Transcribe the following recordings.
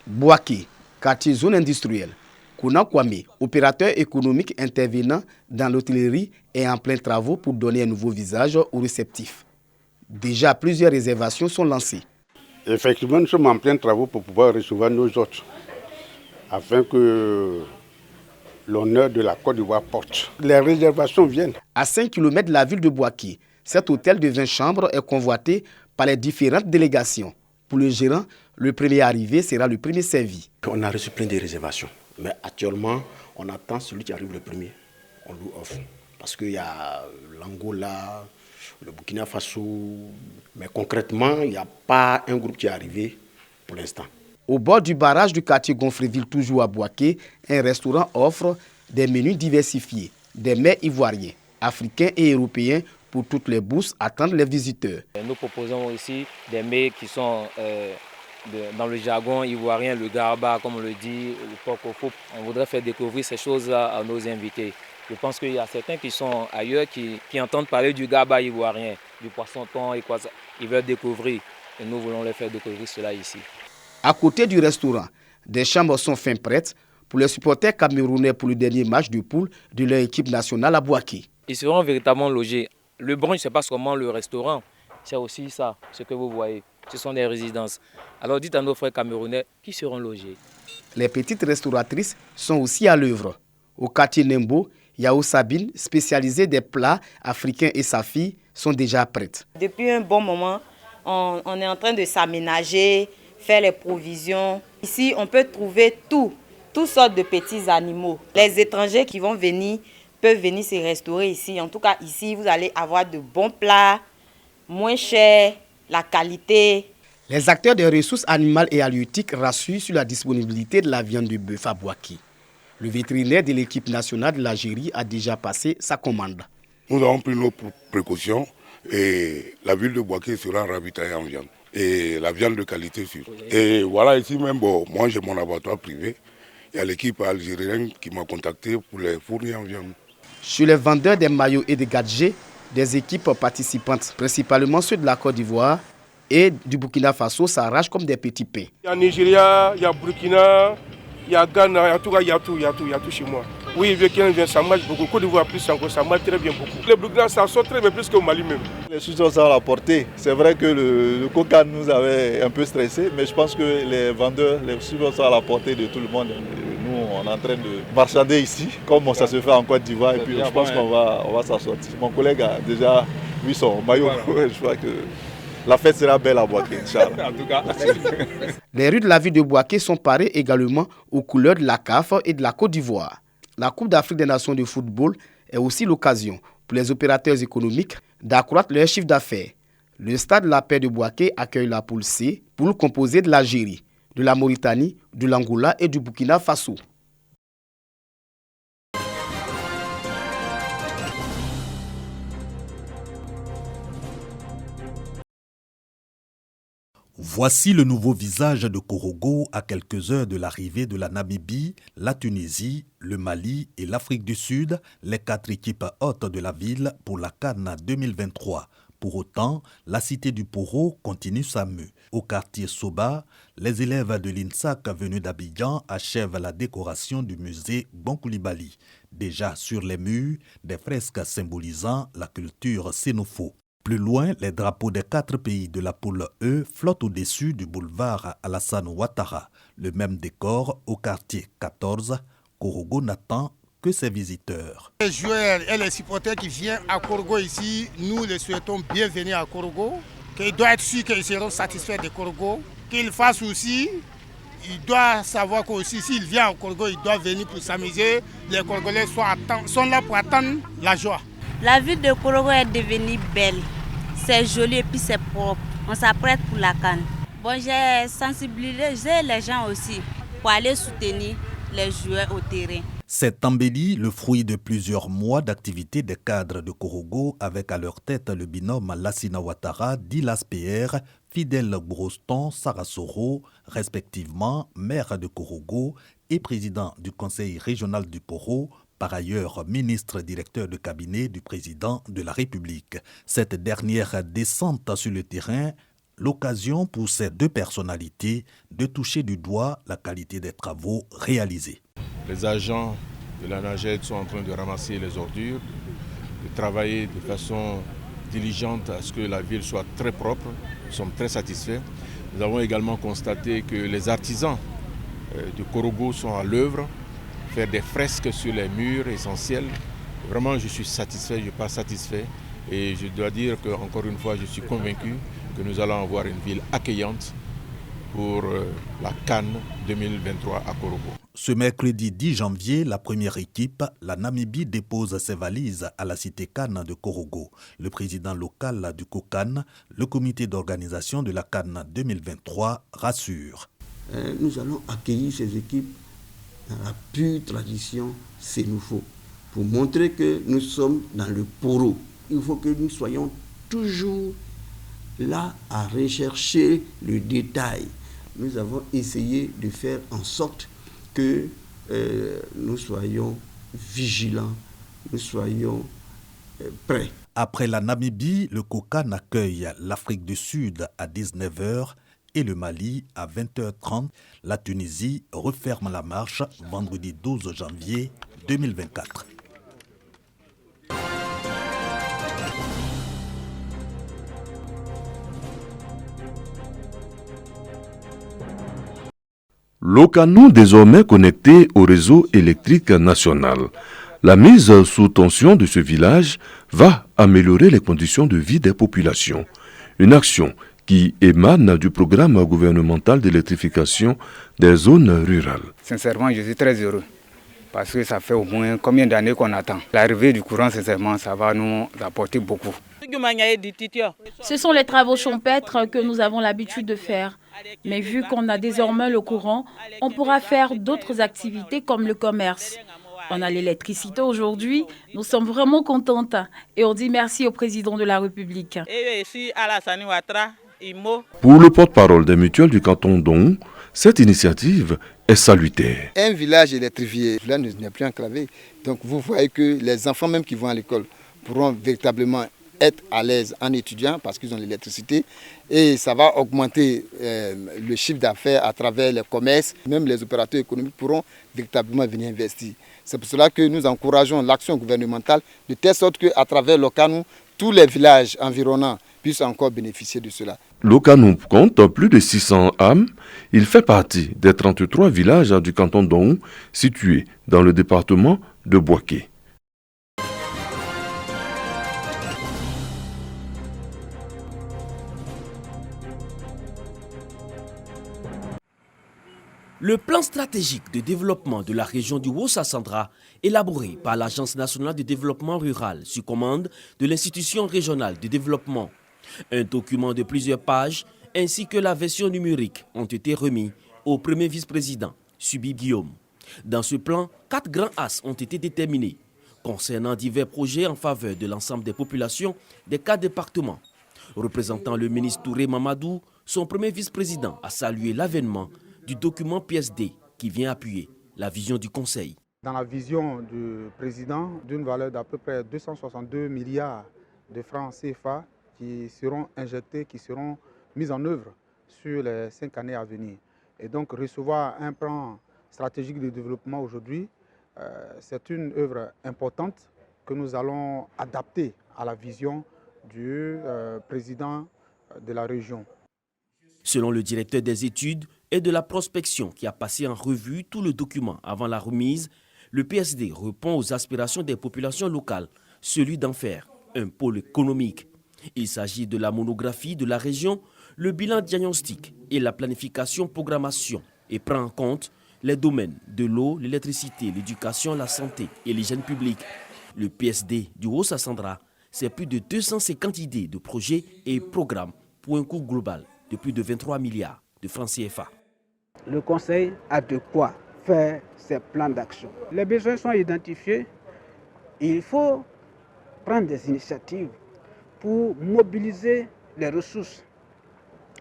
Bouaké, quartier zone industrielle. Kounan Kwame, opérateur économique intervenant dans l'hôtellerie, est en plein travaux pour donner un nouveau visage aux réceptifs. Déjà, plusieurs réservations sont lancées. Effectivement, nous sommes en plein travaux pour pouvoir recevoir nos hôtes, afin que l'honneur de la Côte d'Ivoire porte. Les réservations viennent. À 5 km de la ville de Bouaké, cet hôtel de 20 chambres est convoité par les différentes délégations. Pour le gérant, le premier arrivé sera le premier servi. On a reçu plein de réservations, mais actuellement, on attend celui qui arrive le premier. On lui offre. Parce qu'il y a l'Angola, le Burkina Faso, mais concrètement, il n'y a pas un groupe qui est arrivé pour l'instant. Au bord du barrage du quartier Gonfreville, toujours à Bouaké, un restaurant offre des menus diversifiés, des mets ivoiriens, africains et européens pour toutes les bourses attendent les visiteurs. Nous proposons aussi des mets qui sont dans le jargon ivoirien, le garba, comme on le dit, le porc au faux. On voudrait faire découvrir ces choses-là à nos invités. Je pense qu'il y a certains qui sont ailleurs qui entendent parler du garba ivoirien, du poisson-thon et quoi ça. Ils veulent découvrir et nous voulons leur faire découvrir cela ici. À côté du restaurant, des chambres sont fin prêtes pour les supporters camerounais pour le dernier match de poule de leur équipe nationale à Bouaké. Ils seront véritablement logés. Le brunch, c'est pas seulement le restaurant, c'est aussi ça, ce que vous voyez. Ce sont des résidences. Alors dites à nos frères camerounais qui seront logés. Les petites restauratrices sont aussi à l'œuvre. Au quartier Nembo, Yao Sabine, spécialisée des plats africains, et sa fille sont déjà prêtes. Depuis un bon moment, on est en train de s'aménager, faire les provisions. Ici, on peut trouver toutes sortes de petits animaux. Les étrangers qui vont venir peuvent venir se restaurer ici. En tout cas, ici, vous allez avoir de bons plats, moins chers, la qualité. Les acteurs des ressources animales et halieutiques rassurent sur la disponibilité de la viande de bœuf à Bouaké. Le vétérinaire de l'équipe nationale de l'Algérie a déjà passé sa commande. Nous avons pris nos précautions et la ville de Bouaké sera ravitaillée en viande. Et la viande de qualité sûre. Et voilà, ici même, moi j'ai mon abattoir privé. Il y a l'équipe algérienne qui m'a contacté pour les fournir en viande. Sur les vendeurs des maillots et des gadgets, des équipes participantes, principalement ceux de la Côte d'Ivoire et du Burkina Faso, s'arrachent comme des petits pains. Il y a Nigeria, il y a Burkina, il y a Ghana, il y a tout chez moi. Oui, ça marche beaucoup. Côte d'Ivoire plus encore, ça marche très bien beaucoup. Les Burkina, ça sort très bien plus qu'au Mali même. Les choses sont à la portée. C'est vrai que le coca nous avait un peu stressé, mais je pense que les vendeurs, les choses sont à la portée de tout le monde. Nous, on est en train de marchander ici, comme ça se fait en Côte d'Ivoire, et puis je pense qu'on va s'en sortir. Mon collègue a déjà vu son maillot. Je crois que la fête sera belle à Bouaké, Inch'Allah. En tout cas. Les rues de la ville de Bouaké sont parées également aux couleurs de la CAF et de la Côte d'Ivoire. La Coupe d'Afrique des Nations de football est aussi l'occasion pour les opérateurs économiques d'accroître leur chiffre d'affaires. Le stade La Paix de Bouaké accueille la poule C, poule composée de l'Algérie, de la Mauritanie, de l'Angola et du Burkina Faso. Voici le nouveau visage de Korogo à quelques heures de l'arrivée de la Namibie, la Tunisie, le Mali et l'Afrique du Sud, les 4 équipes hôtes de la ville pour la CAN 2023. Pour autant, la cité du Poro continue sa mue. Au quartier Soba, les élèves de l'INSAC venus d'Abidjan achèvent la décoration du musée Bonkoulibaly. Déjà sur les murs, des fresques symbolisant la culture sénofo. Plus loin, les drapeaux des 4 pays de la poule E flottent au-dessus du boulevard Alassane Ouattara. Le même décor au quartier 14. Korogo n'attend que ses visiteurs. Les joueurs et les supporters qui viennent à Korogo ici, nous les souhaitons bienvenue à Korogo. Qu'ils doivent être sûrs qu'ils seront satisfaits de Korogo. Qu'ils fassent aussi, ils doivent savoir qu'aussi s'ils viennent à Korogo, ils doivent venir pour s'amuser. Les Korogolais sont là pour attendre la joie. La ville de Korogo est devenue belle. C'est joli et puis c'est propre. On s'apprête pour la CAN. Bon, j'ai sensibilisé les gens aussi pour aller soutenir les joueurs au terrain. C'est embelli le fruit de plusieurs mois d'activité des cadres de Korogo avec à leur tête le binôme Lassina Ouattara, Dilas PR, Fidèle Groston, Sarasoro, respectivement maire de Korogo et président du conseil régional du Poro, par ailleurs ministre directeur de cabinet du président de la République. Cette dernière descente sur le terrain l'occasion pour ces deux personnalités de toucher du doigt la qualité des travaux réalisés. Les agents de la NAGED sont en train de ramasser les ordures, de travailler de façon diligente à ce que la ville soit très propre. Nous sommes très satisfaits. Nous avons également constaté que les artisans de Korogo sont à l'œuvre, faire des fresques sur les murs essentiels. Vraiment, je suis satisfait, je pars satisfait. Et je dois dire qu'encore une fois, je suis convaincu que nous allons avoir une ville accueillante pour la CAN 2023 à Korogo. Ce mercredi 10 janvier, la première équipe, la Namibie, dépose ses valises à la cité CAN de Korogo. Le président local du COCAN, le comité d'organisation de la CAN 2023, rassure. Nous allons accueillir ces équipes dans la pure tradition sénoufo pour montrer que nous sommes dans le poro. Il faut que nous soyons toujours là à rechercher le détail. Nous avons essayé de faire en sorte que nous soyons vigilants, nous soyons prêts. Après la Namibie, le COCAN accueille l'Afrique du Sud à 19h et le Mali à 20h30. La Tunisie referme la marche vendredi 12 janvier 2024. L'Ocano désormais connecté au réseau électrique national. La mise sous tension de ce village va améliorer les conditions de vie des populations. Une action qui émane du programme gouvernemental d'électrification des zones rurales. Sincèrement, je suis très heureux parce que ça fait au moins combien d'années qu'on attend. L'arrivée du courant, sincèrement, ça va nous apporter beaucoup. Ce sont les travaux champêtres que nous avons l'habitude de faire. Mais vu qu'on a désormais le courant, on pourra faire d'autres activités comme le commerce. On a l'électricité aujourd'hui, nous sommes vraiment contentes et on dit merci au président de la République. Pour le porte-parole des mutuelles du canton d'On, cette initiative est salutaire. Un village électrifié, là n'est plus enclavé. Donc vous voyez que les enfants même qui vont à l'école pourront véritablement être à l'aise en étudiant parce qu'ils ont l'électricité et ça va augmenter le chiffre d'affaires à travers les commerces. Même les opérateurs économiques pourront véritablement venir investir. C'est pour cela que nous encourageons l'action gouvernementale de telle sorte qu'à travers l'Ocano, tous les villages environnants puissent encore bénéficier de cela. L'Ocano compte plus de 600 âmes. Il fait partie des 33 villages du canton d'On situés dans le département de Bouaké. Le plan stratégique de développement de la région du Wassa-Centra, élaboré par l'Agence nationale de développement rural sur commande de l'Institution régionale de développement. Un document de plusieurs pages ainsi que la version numérique ont été remis au premier vice-président, Subi Guillaume. Dans ce plan, 4 grands axes ont été déterminés concernant divers projets en faveur de l'ensemble des populations des 4 départements. Représentant le ministre Touré Mamadou, son premier vice-président a salué l'avènement du document PSD qui vient appuyer la vision du Conseil. Dans la vision du président, d'une valeur d'à peu près 262 milliards de francs CFA qui seront injectés, qui seront mis en œuvre sur les 5 années à venir. Et donc recevoir un plan stratégique de développement aujourd'hui, c'est une œuvre importante que nous allons adapter à la vision du président de la région. Selon le directeur des études et de la prospection qui a passé en revue tout le document avant la remise, le PSD répond aux aspirations des populations locales, celui d'en faire un pôle économique. Il s'agit de la monographie de la région, le bilan diagnostic et la planification-programmation et prend en compte les domaines de l'eau, l'électricité, l'éducation, la santé et l'hygiène publique. Le PSD du Wassa-Centra, c'est plus de 250 idées de projets et programmes pour un coût global de plus de 23 milliards de francs CFA. Le Conseil a de quoi faire ses plans d'action. Les besoins sont identifiés. Il faut prendre des initiatives pour mobiliser les ressources.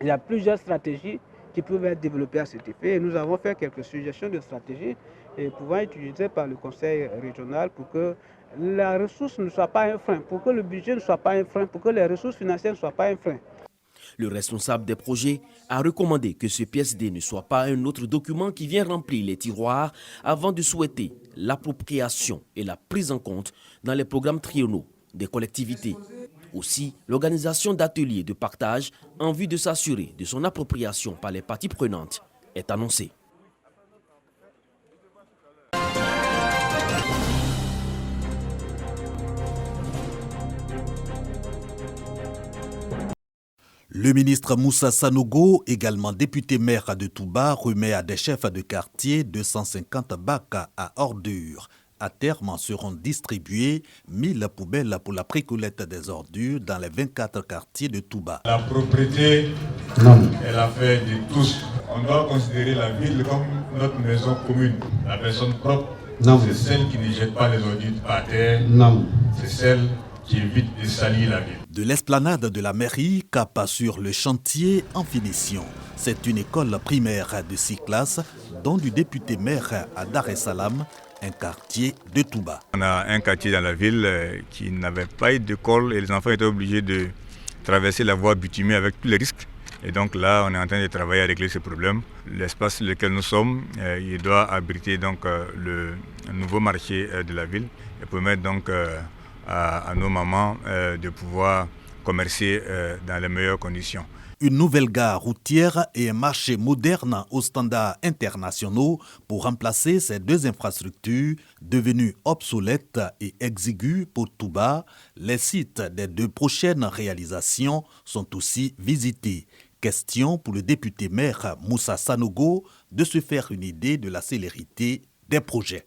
Il y a plusieurs stratégies qui peuvent être développées à cet effet. Et nous avons fait quelques suggestions de stratégies et pouvant être utilisées par le Conseil régional pour que la ressource ne soit pas un frein, pour que le budget ne soit pas un frein, pour que les ressources financières ne soient pas un frein. Le responsable des projets a recommandé que ce PSD ne soit pas un autre document qui vient remplir les tiroirs avant de souhaiter l'appropriation et la prise en compte dans les programmes triennaux des collectivités. Aussi, l'organisation d'ateliers de partage en vue de s'assurer de son appropriation par les parties prenantes est annoncée. Le ministre Moussa Sanogo, également député maire de Touba, remet à des chefs de quartier 250 bacs à ordures. À terme, en seront distribuées 1000 poubelles pour la précollecte des ordures dans les 24 quartiers de Touba. La propriété est l'affaire de tous. On doit considérer la ville comme notre maison commune. La personne propre, c'est celle qui ne jette pas les ordures par terre. C'est celle qui évite de salir la ville. De l'esplanade de la mairie, cap sur le chantier en finition. C'est une école primaire de 6 classes, dont du député maire à Dar es Salaam, un quartier de Touba. On a un quartier dans la ville qui n'avait pas eu d'école et les enfants étaient obligés de traverser la voie bitumée avec tous les risques. Et donc là, on est en train de travailler à régler ce problème. L'espace sur lequel nous sommes, il doit abriter donc le nouveau marché de la ville et permettre donc à nos mamans de pouvoir commercer dans les meilleures conditions. Une nouvelle gare routière et un marché moderne aux standards internationaux pour remplacer ces deux infrastructures devenues obsolètes et exiguës pour Touba. Les sites des deux prochaines réalisations sont aussi visités. Question pour le député maire Moussa Sanogo de se faire une idée de la célérité des projets.